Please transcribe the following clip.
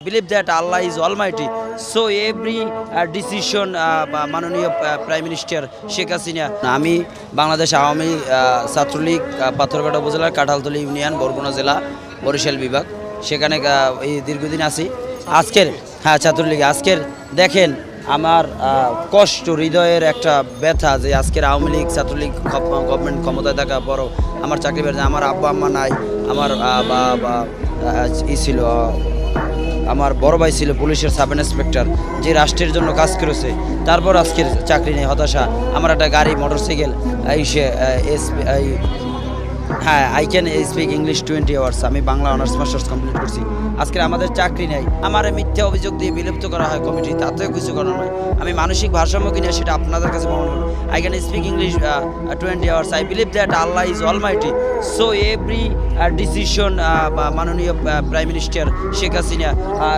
believe that Allah is almighty. So every decision মাননীয় prime minister Sheikh Hasina. আমি বাংলাদেশ আওয়ামী ছাত্রলীগ পাথরঘাটা উপজেলার Kathaltali union Barguna জেলা বরিশাল বিভাগ, সেখানে এই দীর্ঘদিন আছি। আজকের ছাত্রলীগ আজকের দেখেন আমার কষ্ট, হৃদয়ের একটা ব্যথা যে আজকের আওয়ামী লীগ ছাত্রলীগ গভর্নমেন্ট ক্ষমতায় থাকা বড় আমার চাকরি বেড়েছে, আমার আব্বা আম্মা নাই, আমার ছিল আমার বড় ভাই ছিল পুলিশের সাব ইন্সপেক্টর, যে রাষ্ট্রের জন্য কাজ করেছে, তারপর আজকের চাকরি নেই, হতাশা। আমার একটা গাড়ি motorcycle I can speak English 20 hours, আমি বাংলা অনার্স মাস্টার্স কমপ্লিট করছি। আজকে আমাদের চাকরি নেই, আমার মিথ্যা অভিযোগ দিয়ে বিলুপ্ত করা হয় কমিটি, তাতেও কিছু করার নয়। আমি মানসিক ভারসাম্য কিনে সেটা আপনাদের কাছে প্রমাণ করব। I can speak English 20 hours, I believe that Allah is Almighty. So every decision মাননীয় প্রাইম মিনিস্টার শেখ হাসিনা